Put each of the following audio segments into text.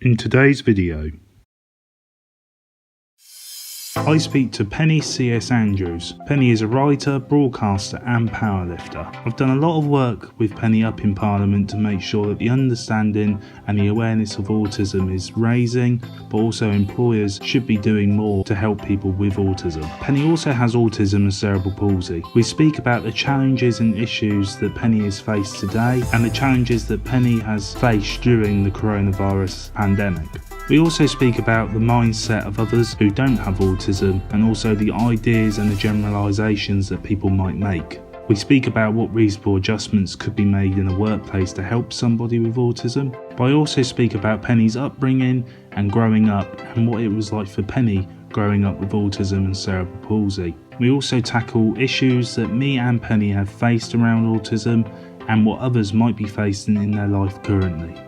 In today's video, I speak to Penny C.S. Andrews. Penny is a writer, broadcaster and powerlifter. I've done a lot of work with Penny up in Parliament to make sure that the understanding and the awareness of autism is raising, but also employers should be doing more to help people with autism. Penny also has autism and cerebral palsy. We speak about the challenges and issues that Penny has faced today and the challenges that Penny has faced during the coronavirus pandemic. We also speak about the mindset of others who don't have autism and also the ideas and the generalisations that people might make. We speak about what reasonable adjustments could be made in a workplace to help somebody with autism. But I also speak about Penny's upbringing and growing up and what it was like for Penny growing up with autism and cerebral palsy. We also tackle issues that me and Penny have faced around autism and what others might be facing in their life currently.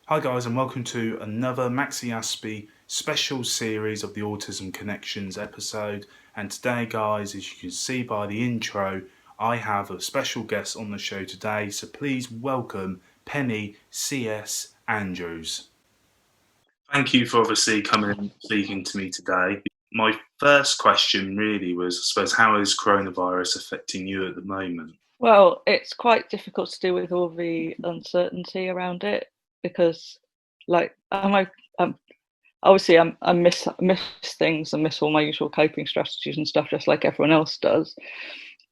Hi guys, and welcome to another MaxiAspie special series of the Autism Connections episode. And today guys, as you can see by the intro, I have a special guest on the show today, so please welcome Penny C.S. Andrews. Thank you for obviously coming and speaking to me today. My first question really was, I suppose, how is coronavirus affecting you at the moment? Well, it's quite difficult to deal with all the uncertainty around it. Because, like, I miss things and miss all my usual coping strategies and stuff, just like everyone else does.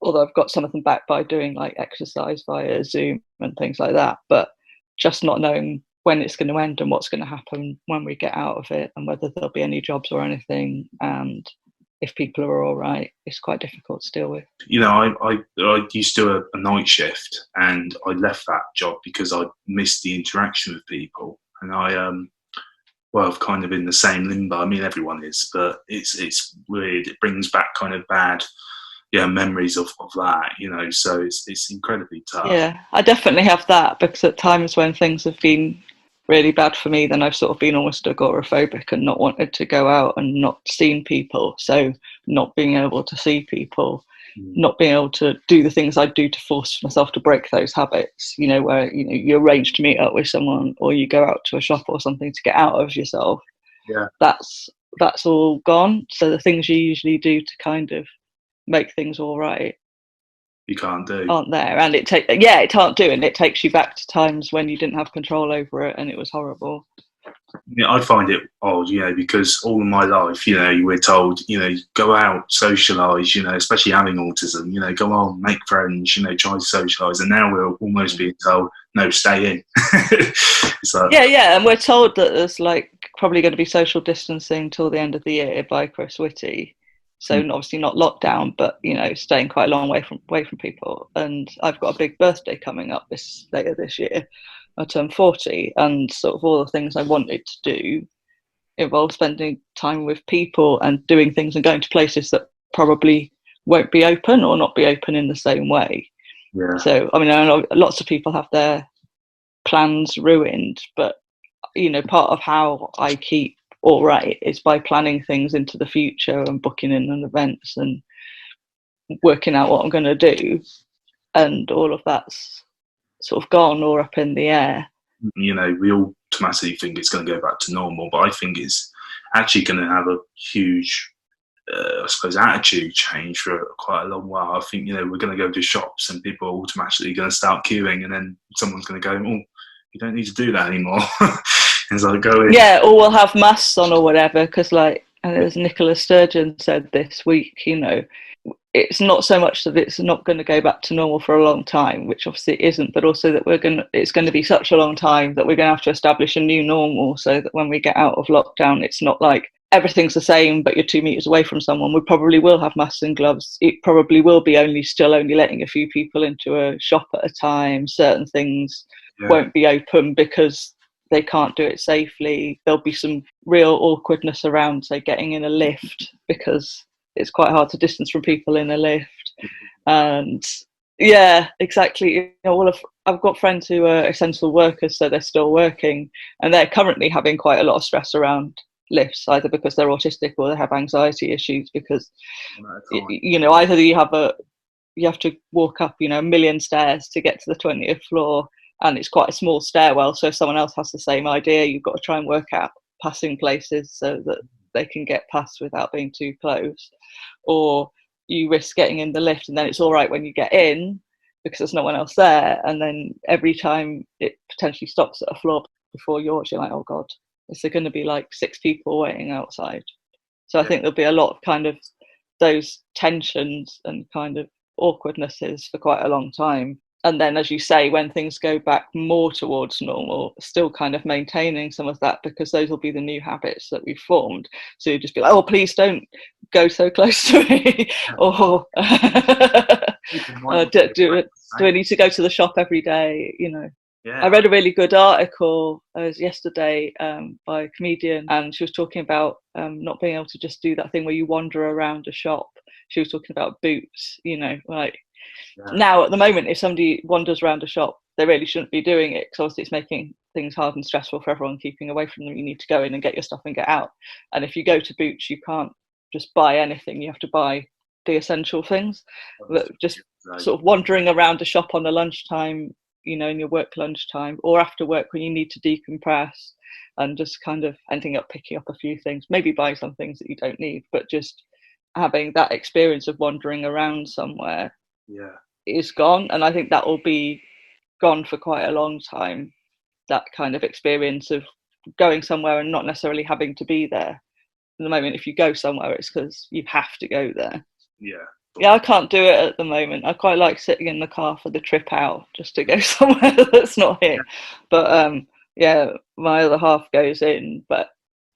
Although I've got some of them back by doing like exercise via Zoom and things like that. But just not knowing when it's going to end and what's going to happen when we get out of it, and whether there'll be any jobs or anything, and if people are all right, it's quite difficult to deal with. You know, I used to do a night shift, and I left that job because I missed the interaction with people. And I've kind of in the same limbo. I mean, everyone is, but it's weird. It brings back kind of bad, memories of that. So it's incredibly tough. Yeah, I definitely have that, because at times when things have been really bad for me, then I've sort of been almost agoraphobic and not wanted to go out and not seen people. So not being able to see people, not being able to do the things I do to force myself to break those habits, where, you arrange to meet up with someone or you go out to a shop or something to get out of yourself. Yeah. That's all gone. So the things you usually do to kind of make things all right, you can't do, aren't there, and it can't do, and it takes you back to times when you didn't have control over it and it was horrible. I find it odd, because all of my life, we're told, go out, socialise, especially having autism, go on, make friends, try to socialise, and now we're almost being told, no, stay in. It's like, yeah, and we're told that there's probably going to be social distancing till the end of the year by Chris Whitty. So obviously not lockdown, but staying quite a long way from people. And I've got a big birthday coming up later this year. I turn 40, and sort of all the things I wanted to do involve spending time with people and doing things and going to places that probably won't be open or not be open in the same way. Yeah. So I know lots of people have their plans ruined, but part of how I keep all right is by planning things into the future and booking in events and working out what I'm going to do, and all of that's sort of gone or up in the air. We all automatically think it's going to go back to normal, but I think it's actually going to have a huge attitude change for quite a long while. I think we're going to go to shops and people are automatically going to start queuing, and then someone's going to go, oh, you don't need to do that anymore. It's like, go in. Yeah, or we'll have masks on or whatever, because and as Nicola Sturgeon said this week, it's not so much that it's not going to go back to normal for a long time, which obviously it isn't, but also that it's going to be such a long time that we're going to have to establish a new normal, so that when we get out of lockdown, it's not like everything's the same but you're 2 meters away from someone. We probably will have masks and gloves. It probably will be only letting a few people into a shop at a time. Certain things won't be open because they can't do it safely. There'll be some real awkwardness around, say, getting in a lift, because it's quite hard to distance from people in a lift. And Yeah, exactly. You know, I've got friends who are essential workers, so they're still working, and they're currently having quite a lot of stress around lifts, either because they're autistic or they have anxiety issues. Because you know, either you have to walk up, you know, a million stairs to get to the 20th floor, and it's quite a small stairwell. So if someone else has the same idea, you've got to try and work out passing places so that they can get past without being too close, or you risk getting in the lift and then it's all right when you get in because there's no one else there, and then every time it potentially stops at a floor before yours, you're like, oh god, is there going to be like 6 people waiting outside? So I think there'll be a lot of kind of those tensions and kind of awkwardnesses for quite a long time. And then, as you say, when things go back more towards normal, still kind of maintaining some of that, because those will be the new habits that we've formed. So you just be like, oh, please don't go so close to me. Or do I need to go to the shop every day? You know. I read a really good article yesterday by a comedian, and she was talking about not being able to just do that thing where you wander around a shop. She was talking about boots, you know, like now at the moment, if somebody wanders around a shop, they really shouldn't be doing it, because obviously it's making things hard and stressful for everyone keeping away from them. You need to go in and get your stuff and get out. And if you go to Boots, you can't just buy anything. You have to buy the essential things. But just sort of wandering around a shop on a lunchtime, you know, in your work lunchtime, or after work when you need to decompress, and just kind of ending up picking up a few things, maybe buy some things that you don't need, but just having that experience of wandering around somewhere is gone. And I think that will be gone for quite a long time, that kind of experience of going somewhere and not necessarily having to be there. At the moment, if you go somewhere, it's because you have to go there. I can't do it at the moment. I quite like sitting in the car for the trip out, just to go somewhere that's not here. But my other half goes in, but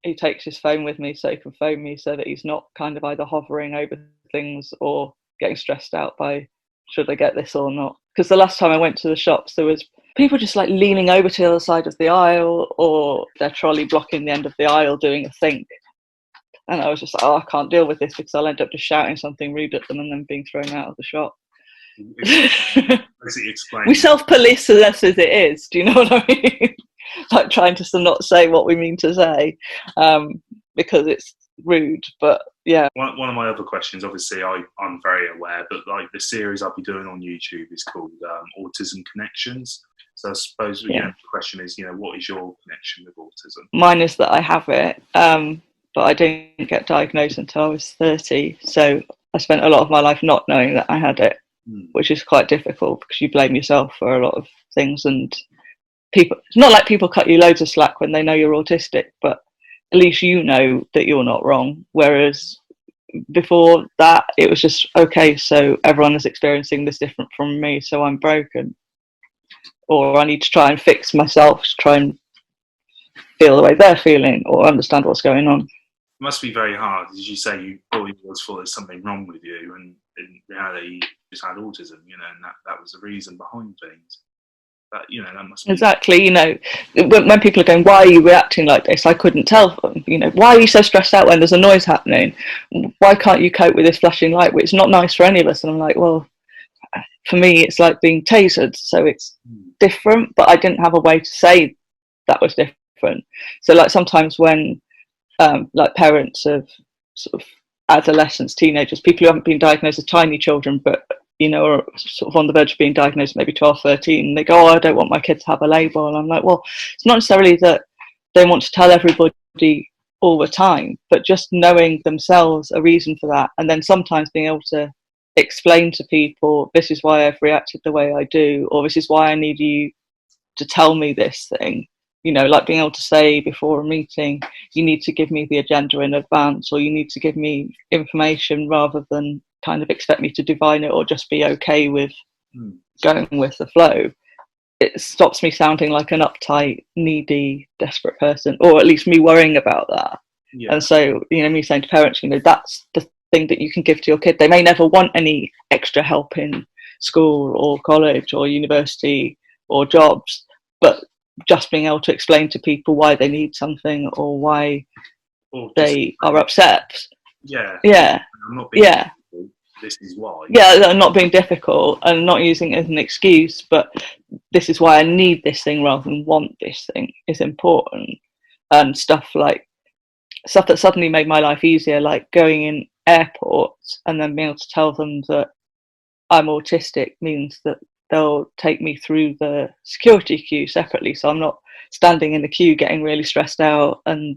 he takes his phone with me so he can phone me, so that he's not kind of either hovering over things or getting stressed out by, should I get this or not? Because the last time I went to the shops, there was people just like leaning over to the other side of the aisle, or their trolley blocking the end of the aisle doing a think. And I was just like, oh, I can't deal with this, because I'll end up just shouting something rude at them and then being thrown out of the shop. We self-police as it is, do you know what I mean? Like trying to not say what we mean to say, because it's rude. But yeah. One of my other questions, obviously I'm very aware, but like the series I'll be doing on YouTube is called Autism Connections. So I suppose the question is, you know, what is your connection with autism? Mine is that I have it, but I didn't get diagnosed until I was 30. So I spent a lot of my life not knowing that I had it, which is quite difficult, because you blame yourself for a lot of things. And people, it's not like people cut you loads of slack when they know you're autistic, but at least you know that you're not wrong. Whereas before that, it was just, okay, so everyone is experiencing this different from me, so I'm broken. Or I need to try and fix myself to try and feel the way they're feeling, or understand what's going on. It must be very hard. As you say, you always thought there's something wrong with you, and in reality, you just had autism, you know, and that was the reason behind things. But, you know, that must be... Exactly, you know, when people are going, why are you reacting like this? I couldn't tell them, you know, why are you so stressed out when there's a noise happening? Why can't you cope with this flashing light? It's not nice for any of us. And I'm like, well, for me, it's like being tasered, so it's different, but I didn't have a way to say that was different. So like sometimes when like parents of sort of adolescents, teenagers, people who haven't been diagnosed as tiny children, but you know, are sort of on the verge of being diagnosed, maybe 12, 13, they go, oh, I don't want my kid to have a label. And I'm like, well, it's not necessarily that they want to tell everybody all the time, but just knowing themselves a reason for that. And then sometimes being able to explain to people, this is why I've reacted the way I do, or this is why I need you to tell me this thing. You know, like being able to say before a meeting, you need to give me the agenda in advance, or you need to give me information, rather than kind of expect me to divine it or just be okay with going with the flow. It stops me sounding like an uptight, needy, desperate person, or at least me worrying about that. And so, you know, me saying to parents, you know, that's the thing that you can give to your kid. They may never want any extra help in school or college or university or jobs, but just being able to explain to people why they need something, or why they are upset. I'm not being this is why. Yeah, not being difficult and not using it as an excuse, but this is why I need this thing rather than want this thing is important. And stuff that suddenly made my life easier, like going in airports and then being able to tell them that I'm autistic, means that they'll take me through the security queue separately, so I'm not standing in the queue getting really stressed out and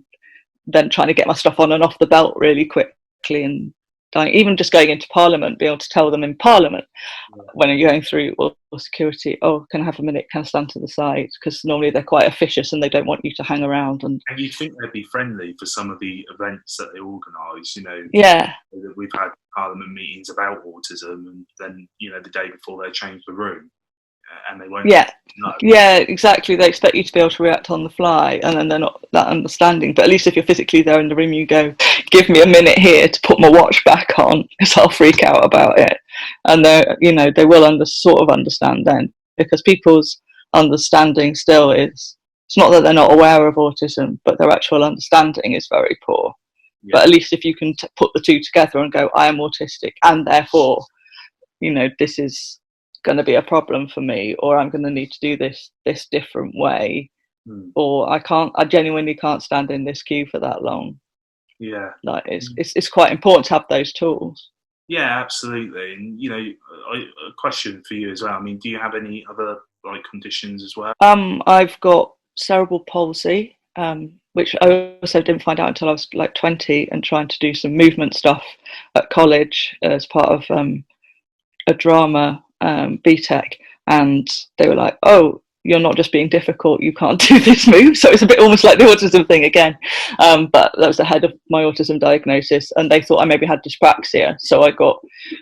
then trying to get my stuff on and off the belt really quickly and dying. Even just going into Parliament, be able to tell them in Parliament when you're going through or security, oh, can I have a minute, can I stand to the side? Because normally they're quite officious and they don't want you to hang around. And you'd think they'd be friendly for some of the events that they organise, you know. Yeah. We've had Parliament meetings about autism, and then, you know, the day before they change the room, and they won't. Yeah. No. Yeah, exactly. They expect you to be able to react on the fly, and then they're not that understanding. But at least if you're physically there in the room, you go, give me a minute here to put my watch back on, because I'll freak out about it. And they will sort of understand then, because people's understanding still is, it's not that they're not aware of autism, but their actual understanding is very poor. Yeah. But at least if you can put the two together and go, I am autistic, and therefore, you know, this is going to be a problem for me, or I'm going to need to do this different way, or I genuinely can't stand in this queue for that long. Yeah, like it's quite important to have those tools. Yeah, absolutely. And, you know, a question for you as well. I mean, do you have any other like conditions as well? I've got cerebral palsy, which I also didn't find out until I was like 20 and trying to do some movement stuff at college as part of a drama BTEC, and they were like, oh, you're not just being difficult, you can't do this move. So it's a bit almost like the autism thing again, but that was ahead of my autism diagnosis, and they thought I maybe had dyspraxia, so I got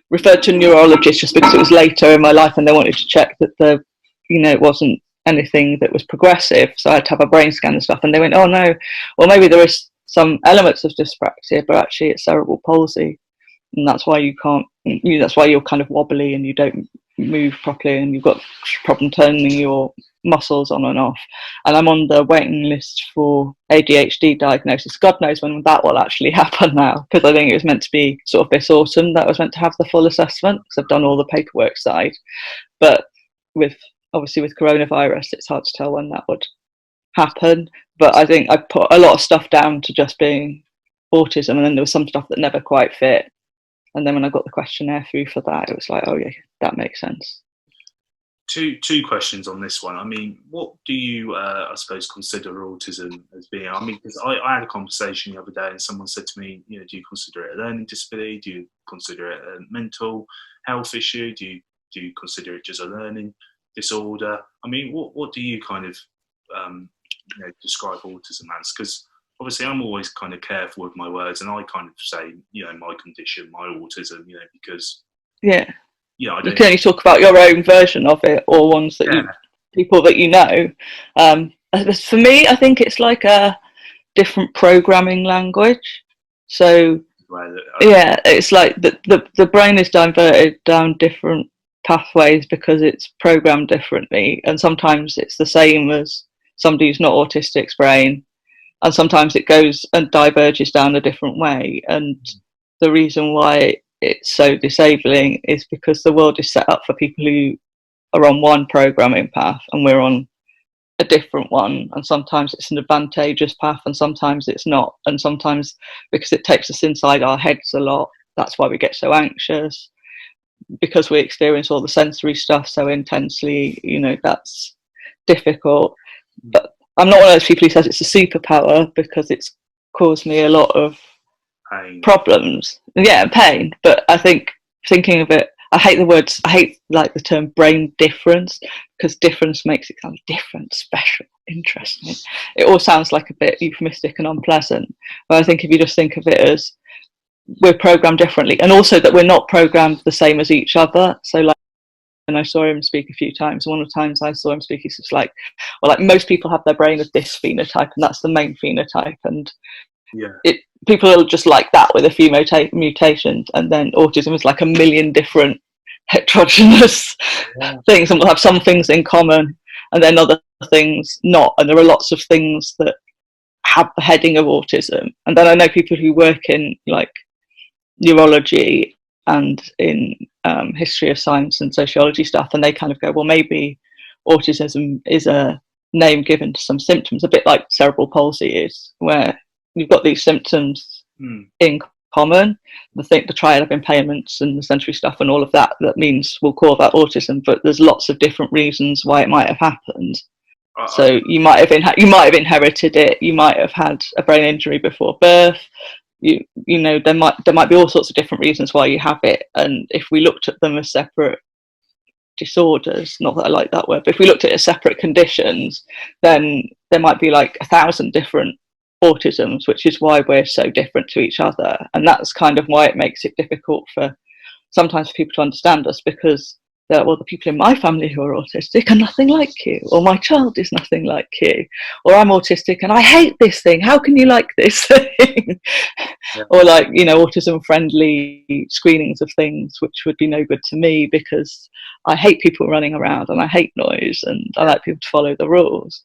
referred to a neurologist just because it was later in my life and they wanted to check that it wasn't anything that was progressive, so I had to have a brain scan and stuff, and they went, oh no, well maybe there is some elements of dyspraxia, but actually it's cerebral palsy, and that's why that's why you're kind of wobbly and you don't move properly and you've got problem turning your muscles on and off. And I'm on the waiting list for ADHD diagnosis. God knows when that will actually happen now, because I think it was meant to be sort of this autumn that I was meant to have the full assessment, because I've done all the paperwork side, but obviously with coronavirus it's hard to tell when that would happen. But I think I put a lot of stuff down to just being autism, and then there was some stuff that never quite fit. And then when I got the questionnaire through for that, it was like, oh yeah, that makes sense. Two questions on this one. I mean, what do you, I suppose, consider autism as being? I mean, because I had a conversation the other day and someone said to me, you know, do you consider it a learning disability? Do you consider it a mental health issue? Do you consider it just a learning disorder? I mean, what do you kind of, describe autism as? Because obviously I'm always kind of careful with my words, and I kind of say, you know, my condition, my autism, you know, because I can only talk about your own version of it, or ones that people that you know. For me, I think it's like a different programming language. So it's like the brain is diverted down different pathways because it's programmed differently, and sometimes it's the same as somebody who's not autistic's brain, and sometimes it goes and diverges down a different way. And the reason why it's so disabling is because the world is set up for people who are on one programming path and we're on a different one, and sometimes it's an advantageous path and sometimes it's not, and sometimes because it takes us inside our heads a lot, that's why we get so anxious, because we experience all the sensory stuff so intensely, you know, that's difficult. But I'm not one of those people who says it's a superpower, because it's caused me a lot of problems, pain. But I think thinking of it, I hate like the term brain difference, because difference makes it sound different, special, interesting. It all sounds like a bit euphemistic and unpleasant. But I think if you just think of it as we're programmed differently, and also that we're not programmed the same as each other. So like, and I saw him speak a few times. One of the times I saw him speak, he's just like, well, like most people have their brain as this phenotype, and that's the main phenotype. And people are just like that with a few mutations. And then autism is like a million different heterogeneous things, and we'll have some things in common, and then other things not. And there are lots of things that have the heading of autism. And then I know people who work in like neurology and in history of science and sociology stuff, and they kind of go, well, maybe autism is a name given to some symptoms, a bit like cerebral palsy is, where you've got these symptoms in common, the triad of impairments and the sensory stuff and all of that means we'll call that autism, but there's lots of different reasons why it might have happened. So you might have inherited it, you might have had a brain injury before birth, you know, there might be all sorts of different reasons why you have it, and if we looked at them as separate disorders, not that I like that word, but if we looked at it as separate conditions, then there might be like 1,000 different autisms, which is why we're so different to each other. And that's kind of why it makes it difficult for sometimes people to understand us, because well, the people in my family who are autistic are nothing like you, or my child is nothing like you, or I'm autistic and I hate this thing, how can you like this thing? Yeah. Or like, you know, autism friendly screenings of things which would be no good to me because I hate people running around and I hate noise and I like people to follow the rules,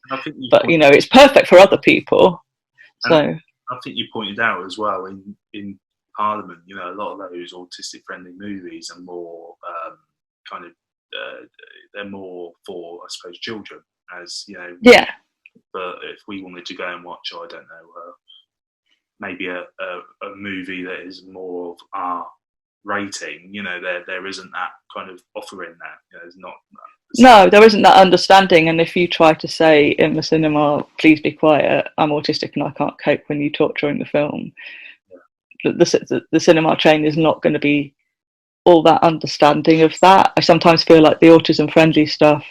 but you know, it's perfect for other people. So I think you pointed out as well in Parliament, you know, a lot of those autistic friendly movies are more they're more for, I suppose, children, as you know. Yeah. But if we wanted to go and watch, I don't know, maybe a movie that is more of our rating, you know, there isn't that kind of offering there. You know, there's not. No, there isn't that understanding. And if you try to say in the cinema, please be quiet, I'm autistic and I can't cope when you talk during the film, the cinema chain is not going to be all that understanding of that. I sometimes feel like the autism friendly stuff,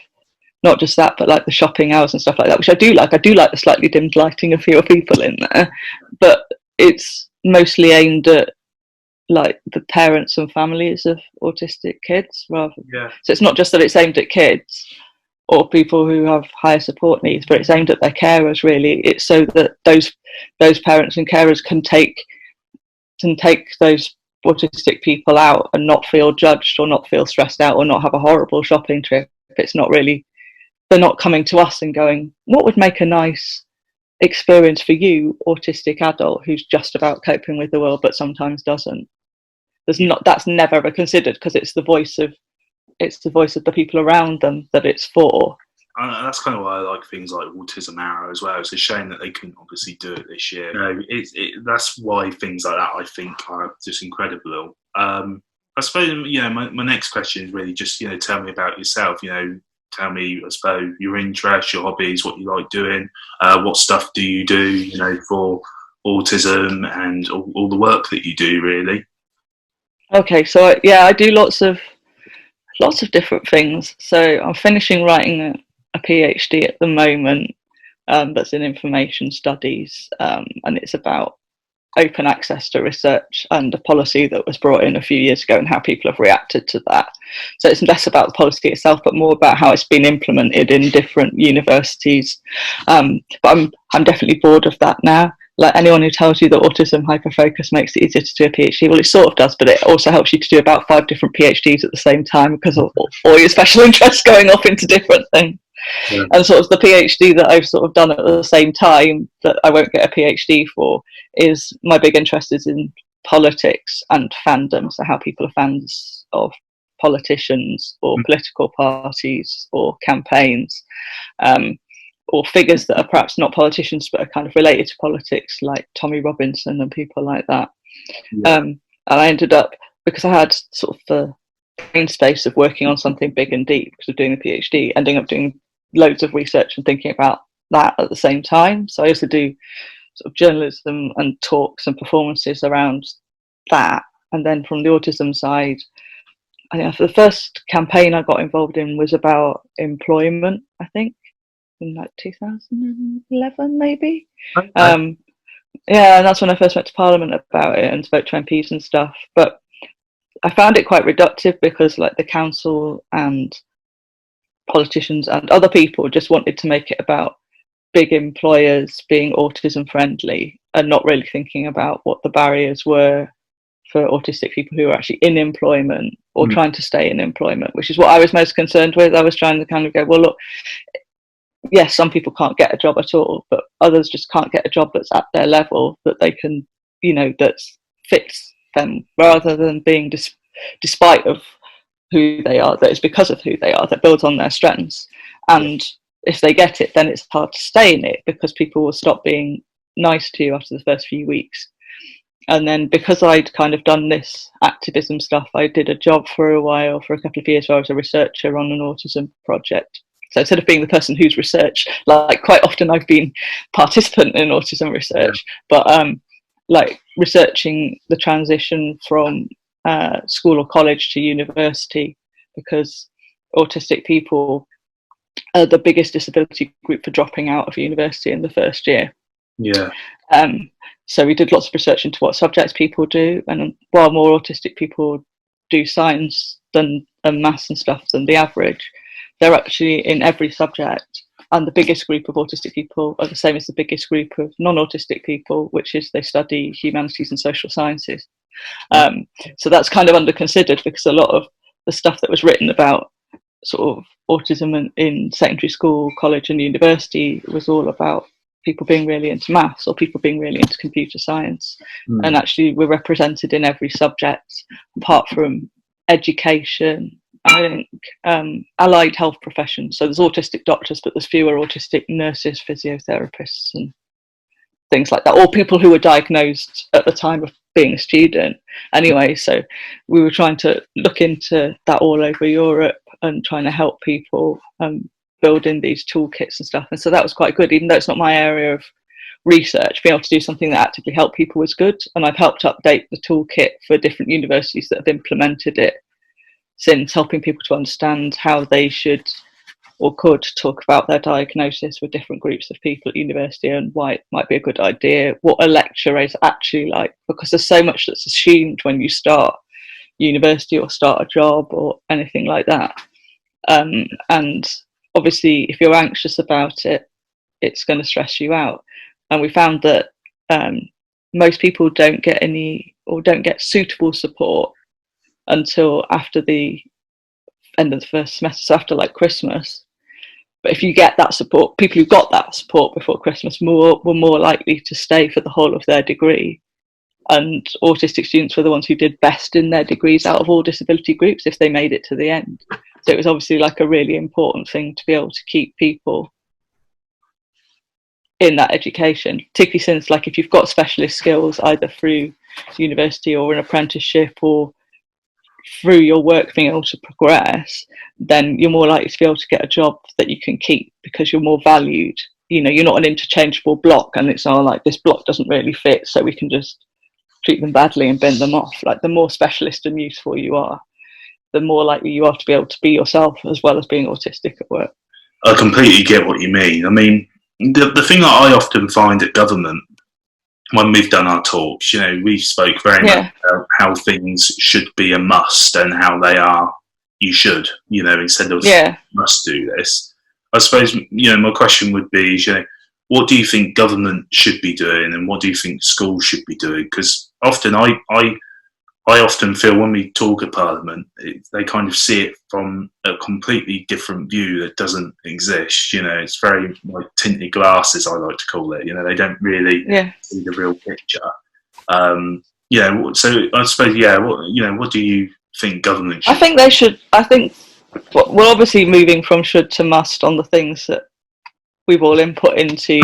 not just that, but like the shopping hours and stuff like that, which I do like. I do like the slightly dimmed lighting of fewer people in there, but it's mostly aimed at like the parents and families of autistic kids rather. Yeah. So it's not just that it's aimed at kids or people who have higher support needs, but it's aimed at their carers really. It's so that those parents and carers can take those autistic people out and not feel judged or not feel stressed out or not have a horrible shopping trip. It's not really, they're not coming to us and going, what would make a nice experience for you, autistic adult who's just about coping with the world but sometimes doesn't. That's never ever considered, because it's the voice of the people around them that it's for. That's kind of why I like things like Autism Arrow as well. It's a shame that they couldn't obviously do it this year. You know, that's why things like that I think are just incredible. I suppose, you know, my next question is really just, you know, tell me about yourself. You know, tell me, I suppose, your interests, your hobbies, what you like doing, what stuff do you do, you know, for autism and all the work that you do, really. Okay, so I do lots of different things. So I'm finishing writing a PhD at the moment that's in information studies, and it's about open access to research and a policy that was brought in a few years ago and how people have reacted to that. So it's less about the policy itself, but more about how it's been implemented in different universities. But I'm definitely bored of that now. Like anyone who tells you that autism hyperfocus makes it easier to do a PhD, well, it sort of does, but it also helps you to do about 5 different PhDs at the same time because of all your special interests going off into different things. Yeah. And sort of the PhD that I've sort of done at the same time that I won't get a PhD for is my big interest is in politics and fandom. So how people are fans of politicians or political parties or campaigns, or figures that are perhaps not politicians but are kind of related to politics, like Tommy Robinson and people like that. Yeah. And I ended up, because I had sort of the brain space of working on something big and deep because of doing a PhD, ending up doing loads of research and thinking about that at the same time. So I used to do sort of journalism and talks and performances around that. And then from the autism side, I think the first campaign I got involved in was about employment, I think, in like 2011 maybe. Okay. Yeah, and that's when I first went to Parliament about it and spoke to MPs and stuff. But I found it quite reductive because like the council and politicians and other people just wanted to make it about big employers being autism friendly and not really thinking about what the barriers were for autistic people who are actually in employment or trying to stay in employment, which is what I was most concerned with. I was trying to kind of go, well, look, yes, some people can't get a job at all, but others just can't get a job that's at their level that they can, you know, that fits them, rather than being despite of who they are, that it's because of who they are, that builds on their strengths. And if they get it, then it's hard to stay in it, because people will stop being nice to you after the first few weeks. And then because I'd kind of done this activism stuff, I did a job for a while, for a couple of years, where I was a researcher on an autism project. So instead of being the person who's research, like quite often I've been participant in autism research, but like researching the transition from school or college to university, because autistic people are the biggest disability group for dropping out of university in the first year. Yeah. So we did lots of research into what subjects people do, and while more autistic people do science and maths and stuff than the average, they're actually in every subject. And the biggest group of autistic people are the same as the biggest group of non-autistic people, which is they study humanities and social sciences. So that's kind of under-considered, because a lot of the stuff that was written about sort of autism in secondary school, college and university was all about people being really into maths or people being really into computer science. And actually we're represented in every subject apart from education, I think, allied health professions. So there's autistic doctors, but there's fewer autistic nurses, physiotherapists and things like that, or people who were diagnosed at the time of being a student anyway. So we were trying to look into that all over Europe and trying to help people build in these toolkits and stuff. And so that was quite good, even though it's not my area of research. Being able to do something that actively helped people was good. And I've helped update the toolkit for different universities that have implemented it since, helping people to understand how they should or could talk about their diagnosis with different groups of people at university, and why it might be a good idea, what a lecturer is actually like, because there's so much that's assumed when you start university or start a job or anything like that. And obviously if you're anxious about it, it's going to stress you out. And we found that most people don't get any, or don't get suitable support until after the end of the first semester, so after like Christmas. But if you get that support, people who got that support before Christmas were more likely to stay for the whole of their degree. And autistic students were the ones who did best in their degrees out of all disability groups if they made it to the end. So it was obviously like a really important thing to be able to keep people in that education, particularly since, like, if you've got specialist skills either through university or an apprenticeship or through your work being able to progress, then you're more likely to be able to get a job that you can keep because you're more valued. You know, you're not an interchangeable block and it's all like, this block doesn't really fit, so we can just treat them badly and bin them off. Like, the more specialist and useful you are, the more likely you are to be able to be yourself as well as being autistic at work. I completely get what you mean. I mean, the thing that I often find at government, when we've done our talks, you know, we spoke very much about how things should be a must and how they are, you should, you know, instead of must do this. I suppose, you know, my question would be, you know, what do you think government should be doing and what do you think schools should be doing? Because often I often feel when we talk at Parliament, they kind of see it from a completely different view that doesn't exist. You know, it's very like tinted glasses, I like to call it. You know, they don't really see the real picture. Yeah, so I suppose, what do you think government should I think they should, we're obviously moving from should to must on the things that we've all input into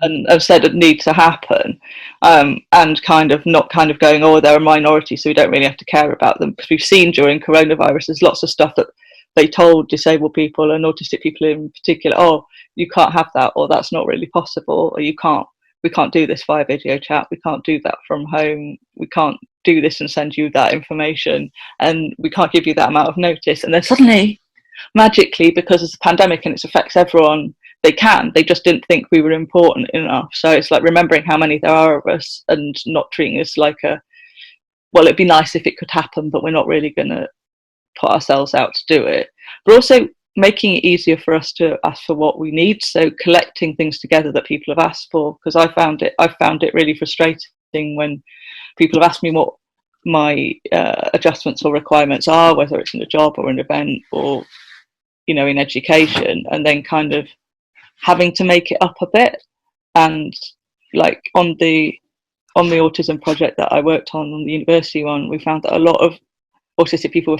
and have said need to happen, and kind of not kind of going, oh, they're a minority, so we don't really have to care about them. Because we've seen during coronavirus, there's lots of stuff that they told disabled people and autistic people in particular, oh, you can't have that, or that's not really possible, or we can't do this via video chat, we can't do that from home, we can't do this and send you that information, and we can't give you that amount of notice. And then suddenly, magically, because it's a pandemic and it affects everyone, they just didn't think we were important enough. So it's like remembering how many there are of us and not treating us like well, it'd be nice if it could happen, but we're not really going to put ourselves out to do it. But also making it easier for us to ask for what we need. So collecting things together that people have asked for, because I found it really frustrating when people have asked me what my adjustments or requirements are, whether it's in a job or an event or, you know, in education, and then kind of having to make it up a bit. And like on the autism project that I worked on the university one, we found that a lot of autistic people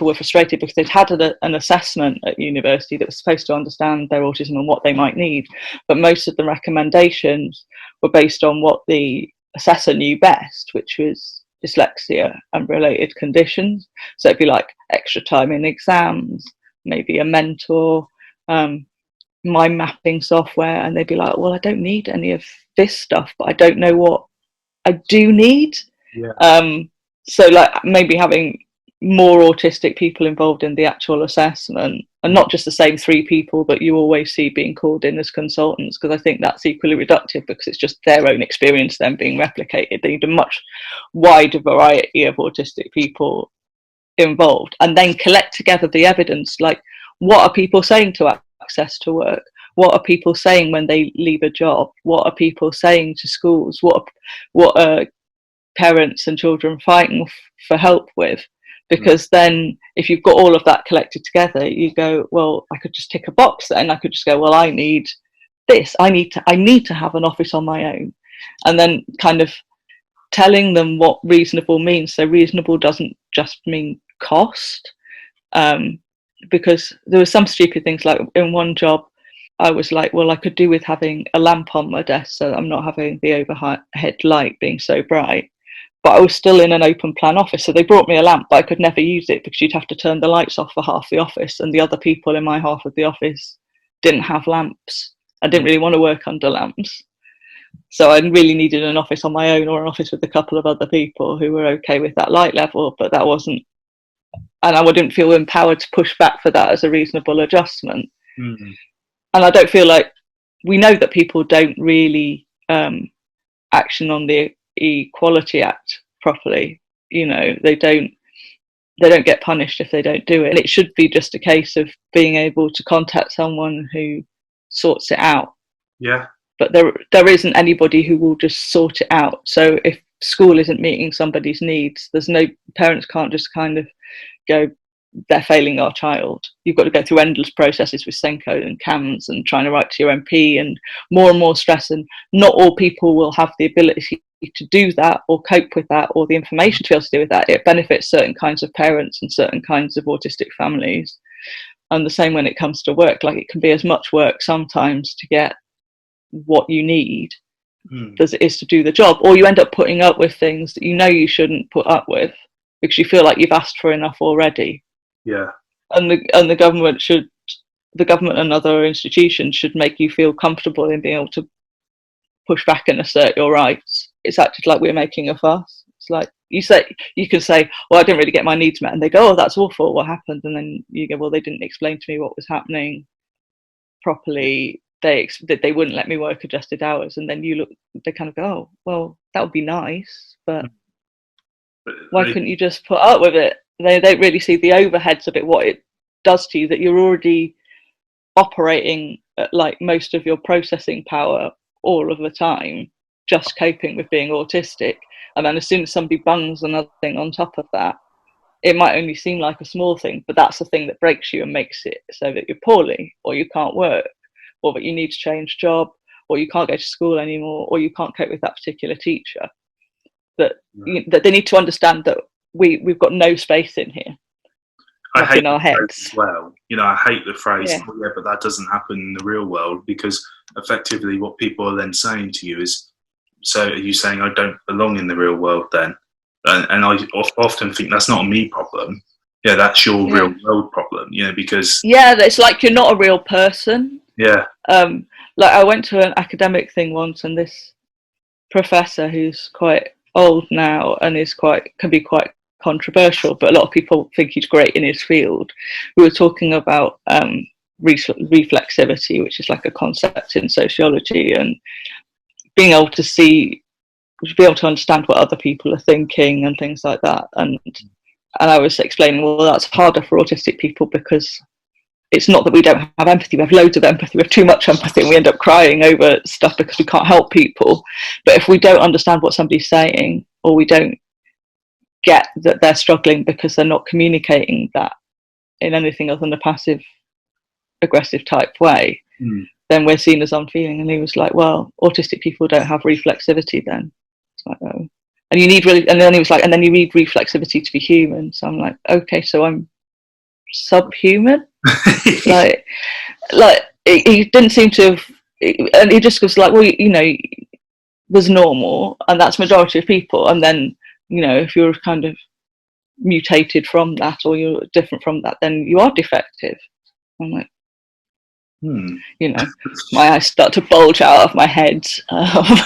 were frustrated because they'd had an assessment at university that was supposed to understand their autism and what they might need, but most of the recommendations were based on what the assessor knew best, which was dyslexia and related conditions. So it'd be like extra time in exams, maybe a mentor, mind mapping software, and they'd be like, well, I don't need any of this stuff, but I don't know what I do need. So like maybe having more autistic people involved in the actual assessment, and not just the same 3 people that you always see being called in as consultants, because I think that's equally reductive because it's just their own experience then being replicated. They need a much wider variety of autistic people involved, and then collect together the evidence, like what are people saying to access to work, what are people saying when they leave a job, what are people saying to schools, what are parents and children fighting for help with. Because then if you've got all of that collected together, you go, well, I could just tick a box then. I could just go, well, I need this, I need to have an office on my own. And then kind of telling them what reasonable means. So reasonable doesn't just mean cost, because there were some stupid things, like in one job I was like, well, I could do with having a lamp on my desk so that I'm not having the overhead light being so bright, but I was still in an open plan office, so they brought me a lamp, but I could never use it because you'd have to turn the lights off for half the office, and the other people in my half of the office didn't have lamps. I didn't really want to work under lamps, so I really needed an office on my own, or an office with a couple of other people who were okay with that light level, but that wasn't, and I wouldn't feel empowered to push back for that as a reasonable adjustment. And I don't feel like, we know that people don't really action on the Equality Act properly. You know, they don't get punished if they don't do it. And it should be just a case of being able to contact someone who sorts it out. Yeah. But there isn't anybody who will just sort it out. So if school isn't meeting somebody's needs, parents can't just kind of go, they're failing our child. You've got to go through endless processes with Senko and CAMS and trying to write to your MP, and more stress, and not all people will have the ability to do that or cope with that, or the information to be able to deal with that. It benefits certain kinds of parents and certain kinds of autistic families. And the same when it comes to work, like it can be as much work sometimes to get what you need as it is to do the job, or you end up putting up with things that you know you shouldn't put up with because you feel like you've asked for enough already. Yeah. And the government and other institutions should make you feel comfortable in being able to push back and assert your rights. It's acted like we're making a fuss. It's like you can say, well, I didn't really get my needs met, and they go, oh, that's awful, what happened? And then you go, well, they didn't explain to me what was happening properly. They wouldn't let me work adjusted hours. And then they kind of go, oh, well, that would be nice, but why couldn't you just put up with it? They don't really see the overheads of it, what it does to you, that you're already operating at like most of your processing power all of the time, just coping with being autistic. And then as soon as somebody bungs another thing on top of that, it might only seem like a small thing, but that's the thing that breaks you and makes it so that you're poorly, or you can't work, or that you need to change job, or you can't go to school anymore, or you can't cope with that particular teacher. That they need to understand that we've got no space in here. I hate in our heads as well. You know, I hate the phrase, but that doesn't happen in the real world, because effectively what people are then saying to you is, so are you saying I don't belong in the real world then? And I often think that's not a me problem. Yeah, that's your real world problem, you know, because... Yeah, it's like you're not a real person. Yeah. Like I went to an academic thing once, and this professor who's quite old now and can be quite controversial, but a lot of people think he's great in his field. We were talking about reflexivity, which is like a concept in sociology, and being able to understand what other people are thinking and things like that. And I was explaining, well, that's harder for autistic people because it's not that we don't have empathy. We have loads of empathy. We have too much empathy, and we end up crying over stuff because we can't help people. But if we don't understand what somebody's saying, or we don't get that they're struggling because they're not communicating that in anything other than a passive aggressive type way, then we're seen as unfeeling. And he was like, well, autistic people don't have reflexivity then. It's like, oh. and you need really, and then he was like, and then you need reflexivity to be human. So I'm like, okay, so I'm subhuman. like he didn't seem to have, and he just was like, well, you know, was normal, and that's majority of people, and then, you know, if you're kind of mutated from that, or you're different from that, then you are defective. I'm like, you know, my eyes start to bulge out of my head.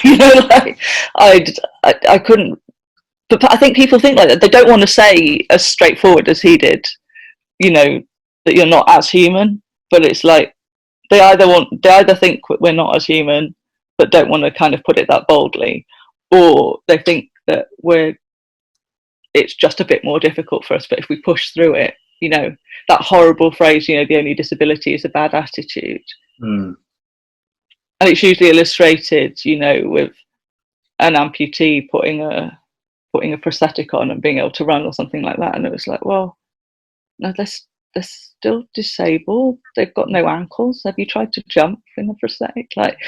You know, like I couldn't. But I think people think like that. They don't want to say as straightforward as he did, you know, that you're not as human. But it's like they either think we're not as human, but don't want to kind of put it that boldly, or they think that it's just a bit more difficult for us. But if we push through it, you know, that horrible phrase, you know, the only disability is a bad attitude. And it's usually illustrated, you know, with an amputee putting a prosthetic on and being able to run or something like that. And it was like, well, no, they're still disabled. They've got no ankles. Have you tried to jump in a prosthetic? Like,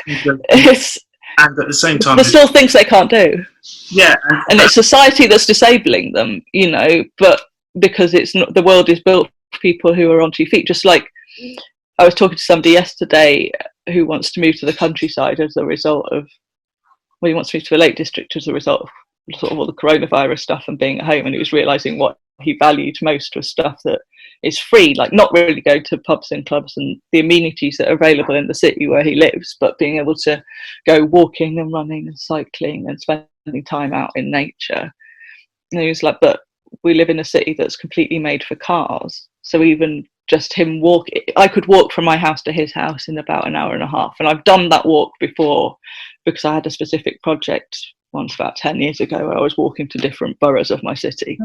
it's, and at the same time, there's still things they can't do. Yeah, and it's society that's disabling them, you know. But because it's not, the world is built for people who are on 2 feet. Just like I was talking to somebody yesterday who wants to move to the countryside as a result of, well, he wants to move to the Lake District as a result of sort of all the coronavirus stuff and being at home, and he was realising what he valued most was stuff that is free, like not really going to pubs and clubs and the amenities that are available in the city where he lives, but being able to go walking and running and cycling and spending time out in nature. And he was like, but we live in a city that's completely made for cars, so even just him walking, I could walk from my house to his house in about an hour and a half, and I've done that walk before because I had a specific project once about 10 years ago where I was walking to different boroughs of my city.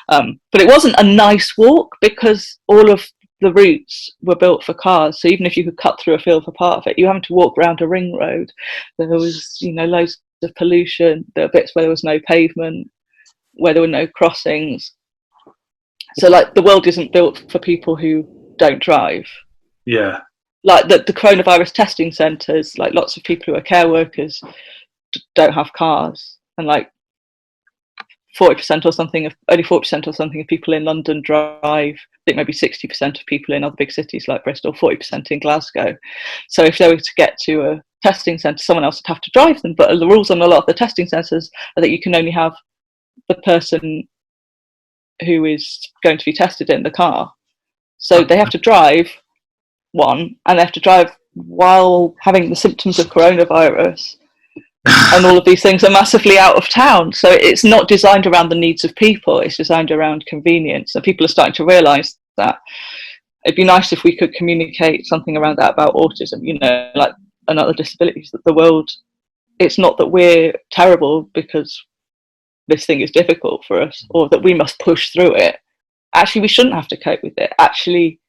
But it wasn't a nice walk because all of the routes were built for cars. So even if you could cut through a field for part of it, you having to walk around a ring road. There was, you know, loads of pollution. There were bits where there was no pavement, where there were no crossings. So like the world isn't built for people who don't drive. Yeah. Like the coronavirus testing centres, like lots of people who are care workers don't have cars, and like 40% or something of, only 40% or something of people in London drive. I think maybe 60% of people in other big cities like Bristol, 40% in Glasgow. So if they were to get to a testing centre, someone else would have to drive them. But the rules on a lot of the testing centres are that you can only have the person who is going to be tested in the car. So they have to drive one, and they have to drive while having the symptoms of coronavirus. And all of these things are massively out of town. So it's not designed around the needs of people, it's designed around convenience. So people are starting to realise that it'd be nice if we could communicate something around that about autism, you know, like, and other disabilities, that the world, it's not that we're terrible because this thing is difficult for us, or that we must push through it. Actually, we shouldn't have to cope with it. Actually,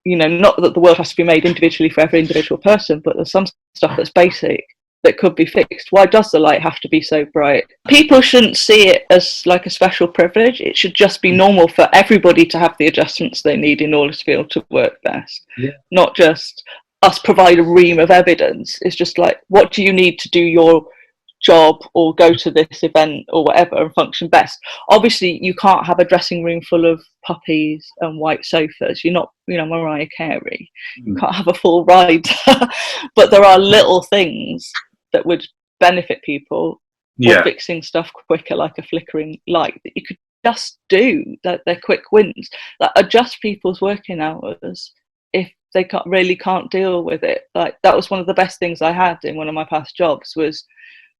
you know, not that the world has to be made individually for every individual person, but there's some stuff that's basic that could be fixed. Why does the light have to be so bright? People shouldn't see it as like a special privilege. It should just be normal for everybody to have the adjustments they need in order to be able to work best. Yeah. Not just us provide a ream of evidence. It's just like, what do you need to do your job or go to this event or whatever and function best? Obviously you can't have a dressing room full of puppies and white sofas. You're not, you know, Mariah Carey. You can't have a full ride. But there are little things that would benefit people, or fixing stuff quicker, like a flickering light, that you could just do, that they're quick wins, that adjust people's working hours if they can't deal with it. Like that was one of the best things I had in one of my past jobs, was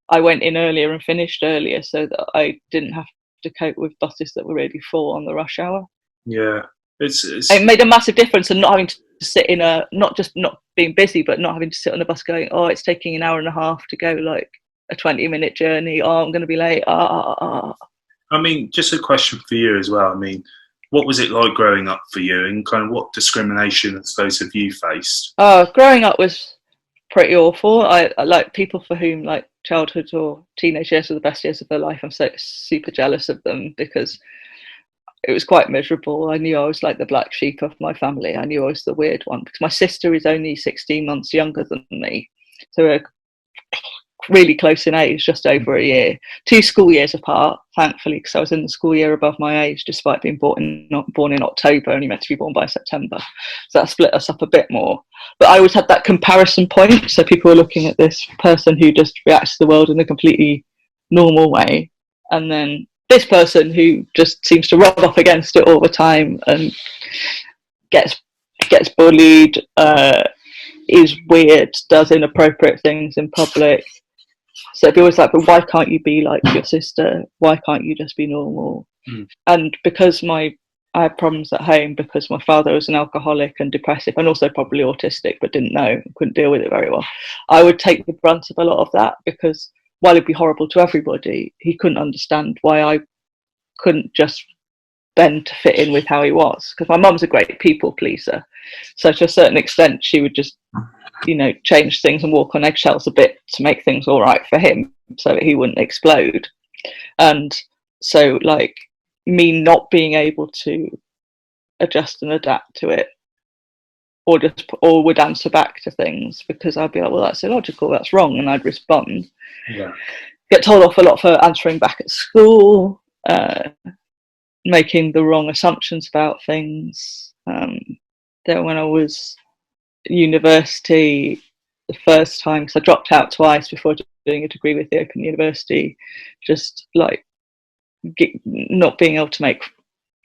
I went in earlier and finished earlier so that I didn't have to cope with buses that were really full on the rush hour. Yeah, it made a massive difference, and not having to sit in a, not just not being busy, but not having to sit on a bus going, oh, it's taking an hour and a half to go like a 20-minute journey. Oh, I'm going to be late. I mean, just a question for you as well. I mean, what was it like growing up for you, and kind of what discrimination, I suppose, have you faced? Growing up was pretty awful. I like people for whom like childhood or teenage years are the best years of their life. I'm so super jealous of them because it was quite miserable. I knew I was like the black sheep of my family. I knew I was the weird one because my sister is only 16 months younger than me. So we're really close in age, just over a year, 2 school years apart, thankfully, because I was in the school year above my age, despite being born in October, only meant to be born by September. So that split us up a bit more. But I always had that comparison point. So people were looking at this person who just reacts to the world in a completely normal way, and then this person who just seems to rub up against it all the time and gets bullied, is weird, does inappropriate things in public. So it'd be always like, but why can't you be like your sister? Why can't you just be normal? And because I had problems at home, because my father was an alcoholic and depressive and also probably autistic, but didn't know, couldn't deal with it very well, I would take the brunt of a lot of that, because while it'd be horrible to everybody, he couldn't understand why I couldn't just bend to fit in with how he was. Because my mum's a great people pleaser. So to a certain extent, she would just, change things and walk on eggshells a bit to make things all right for him so that he wouldn't explode. And so, like, me not being able to adjust and adapt to it, or would answer back to things, because I'd be like, well, that's illogical, that's wrong, and I'd respond. Yeah. Get told off a lot for answering back at school, making the wrong assumptions about things. Then when I was university, the first time, because I dropped out twice before doing a degree with the Open University, just like not being able to make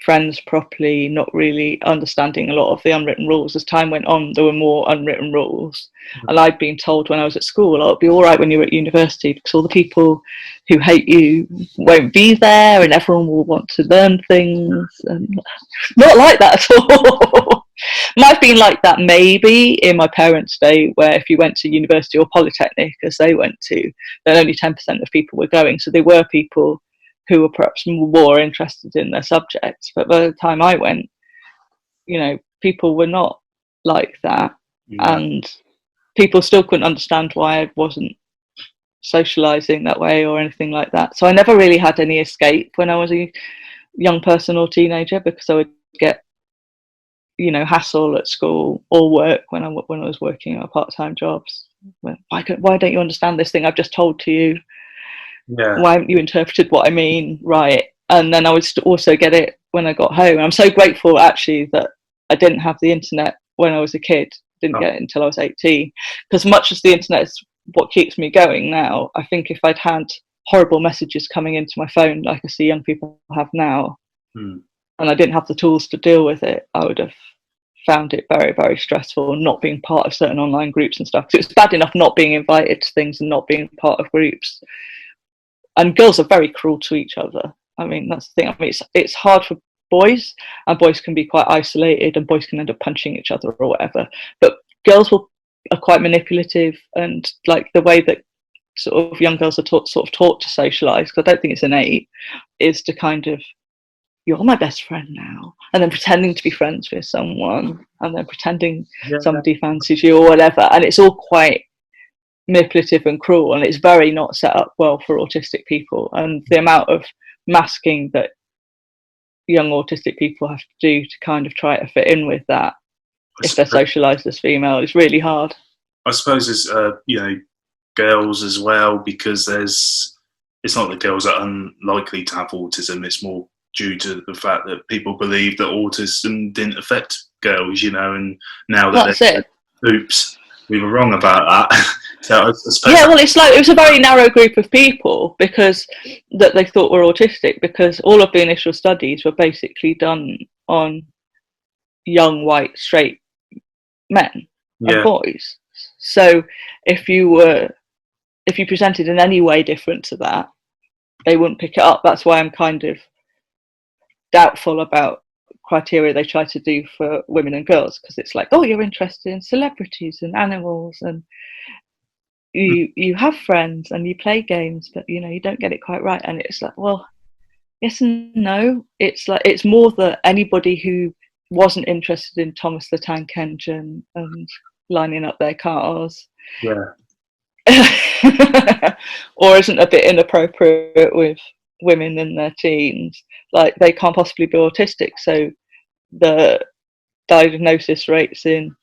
friends properly, not really understanding a lot of the unwritten rules. As time went on, there were more unwritten rules. And I'd been told when I was at school, oh, it'll be all right when you're at university, because all the people who hate you won't be there and everyone will want to learn things. And not like that at all. Might have been like that maybe in my parents' day, where if you went to university or polytechnic, as they went to, then only 10% of people were going. So they were people who were perhaps more interested in their subjects. But by the time I went, people were not like that. Yeah. And people still couldn't understand why I wasn't socialising that way or anything like that. So I never really had any escape when I was a young person or teenager, because I would get, hassle at school or work when I was working at part-time jobs. Why don't you understand this thing I've just told to you? Yeah. Why haven't you interpreted what I mean right? And then I would also get it when I got home. I'm so grateful actually that I didn't have the internet when I was a kid. Didn't get it until I was 18. Because much as the internet is what keeps me going now, I think if I'd had horrible messages coming into my phone like I see young people have now, and I didn't have the tools to deal with it, I would have found it very, very stressful, not being part of certain online groups and stuff. Because it's bad enough not being invited to things and not being part of groups. And girls are very cruel to each other. I mean, that's the thing. I mean, it's hard for boys, and boys can be quite isolated, and boys can end up punching each other or whatever. But girls are quite manipulative, and like the way that sort of young girls are taught to socialise, because I don't think it's innate, is to kind of, you're my best friend now, and then pretending to be friends with someone, and then pretending somebody fancies you or whatever. And it's all quite manipulative and cruel, and it's very not set up well for autistic people. And the amount of masking that young autistic people have to do to kind of try to fit in with that, if they're socialised as female, is really hard. I suppose it's girls as well, because it's not that girls are unlikely to have autism, it's more due to the fact that people believe that autism didn't affect girls, and now that oops, we were wrong about that. So I suppose it was a very narrow group of people because that they thought were autistic, because all of the initial studies were basically done on young white straight men and boys. So if you presented in any way different to that, they wouldn't pick it up. That's why I'm kind of doubtful about criteria they try to do for women and girls, because it's like, oh, you're interested in celebrities and animals, and you have friends and you play games, but you don't get it quite right. And it's like, well, yes and no. It's like, it's more that anybody who wasn't interested in Thomas the Tank Engine and lining up their cars, or isn't a bit inappropriate with women in their teens, like they can't possibly be autistic. So the diagnosis rates in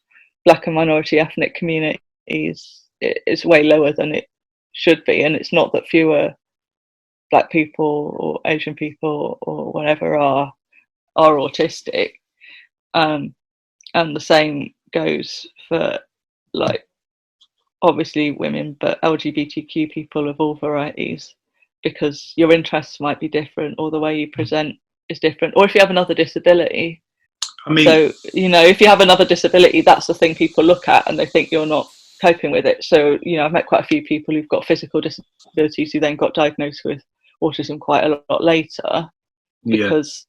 Black and minority ethnic communities is way lower than it should be. And it's not that fewer Black people or Asian people or whatever are autistic. And the same goes for, like, obviously women, but LGBTQ people of all varieties, because your interests might be different, or the way you present is different, or if you have another disability. I mean, so, you know, if you have another disability, that's the thing people look at and they think you're not coping with it. So, you know, I've met quite a few people who've got physical disabilities who then got diagnosed with autism quite a lot later, because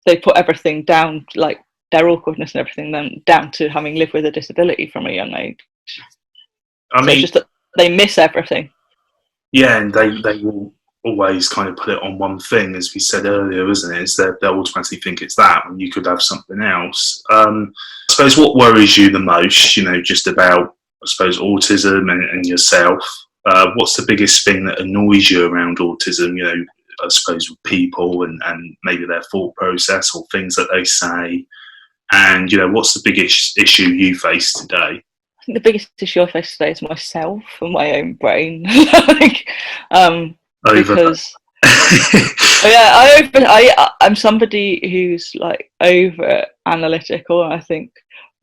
they put everything down, like their awkwardness and everything, then down to having lived with a disability from a young age. I mean, it's just that they miss everything. Yeah, and they will always kind of put it on one thing, as we said earlier, isn't it? Is that they'll automatically think it's that, and you could have something else. I suppose what worries you the most, you know, just about, I suppose, autism and yourself. What's the biggest thing that annoys you around autism? You know, I suppose with people and maybe their thought process or things that they say. And, you know, what's the biggest issue you face today? I think the biggest issue I face today is myself and my own brain. Because I'm somebody who's like over analytical, and I think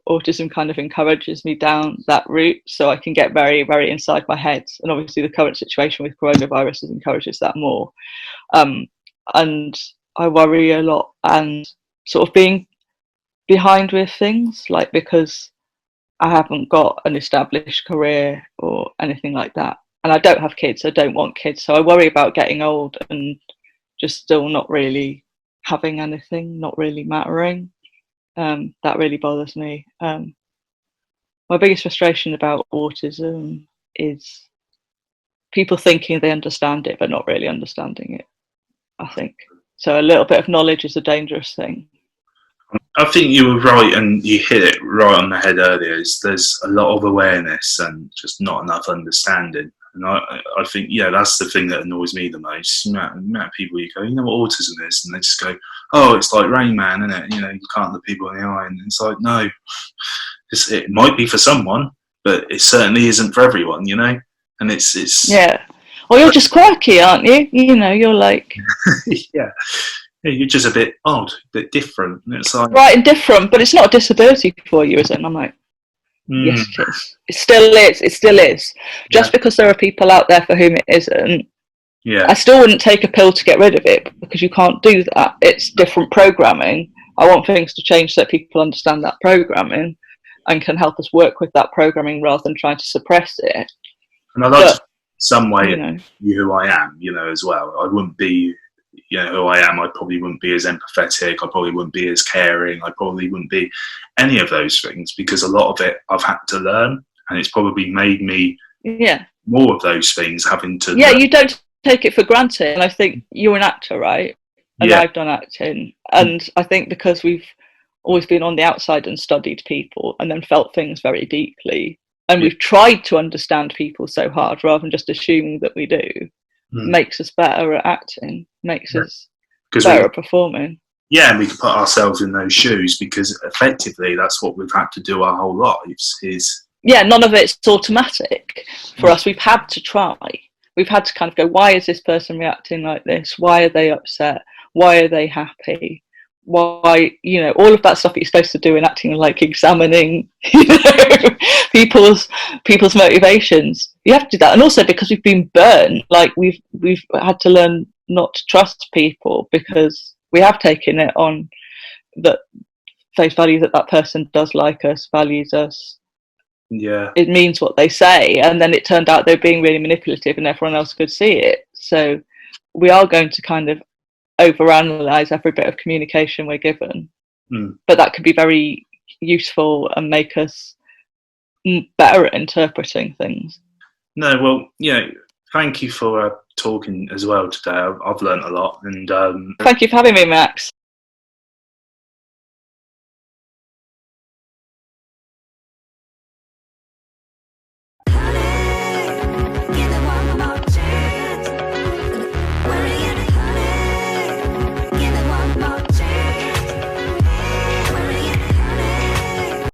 autism kind of encourages me down that route, so I can get very, very inside my head. And obviously the current situation with coronavirus encourages that more. And I worry a lot, and sort of being behind with things, like, because I haven't got an established career or anything like that. And I don't have kids, I don't want kids. So I worry about getting old and just still not really having anything, not really mattering. That really bothers me. My biggest frustration about autism is people thinking they understand it, but not really understanding it, I think. So a little bit of knowledge is a dangerous thing. I think you were right, and you hit it right on the head earlier. There's a lot of awareness and just not enough understanding. And I think, yeah, that's the thing that annoys me the most. The amount of people you go, you know what autism is? And they just go, oh, it's like Rain Man, isn't it? You know, you can't look people in the eye. And it's like, no, it might be for someone, but it certainly isn't for everyone, you know? And it's yeah. Well, you're just quirky, aren't you? You know, you're like... yeah, you're just a bit odd, a bit different. And it's like... Right, and different, but it's not a disability for you, is it? And I'm like, yes, it is. It still is. It still is. Just because there are people out there for whom it isn't, I still wouldn't take a pill to get rid of it, because you can't do that. It's different programming. I want things to change so that people understand that programming and can help us work with that programming rather than trying to suppress it. And I'd like to, some way, you know, who I am, you know, as well. I wouldn't be, you know, who I am. I probably wouldn't be as empathetic. I probably wouldn't be as caring. I probably wouldn't be any of those things, because a lot of it I've had to learn, and it's probably made me more of those things, having to learn. You don't take it for granted. And I think you're an actor, right? And I've done acting, and I think because we've always been on the outside and studied people and then felt things very deeply, and we've tried to understand people so hard rather than just assuming that we do, makes us better at acting, makes us better at performing. Yeah, and we can put ourselves in those shoes, because effectively that's what we've had to do our whole lives. None of it's automatic for us. We've had to try. We've had to kind of go, why is this person reacting like this? Why are they upset? Why are they happy? Why, you know, all of that stuff that you're supposed to do in acting, like examining, you know, people's motivations. You have to do that. And also because we've been burnt, like we've had to learn not to trust people, because we have taken it on that face value that person does like us, values us. Yeah. It means what they say. And then it turned out they're being really manipulative and everyone else could see it. So we are going to kind of overanalyze every bit of communication we're given. But that could be very useful and make us better at interpreting things. No, well, yeah, thank you for talking as well today. I've learned a lot. And thank you for having me, Max.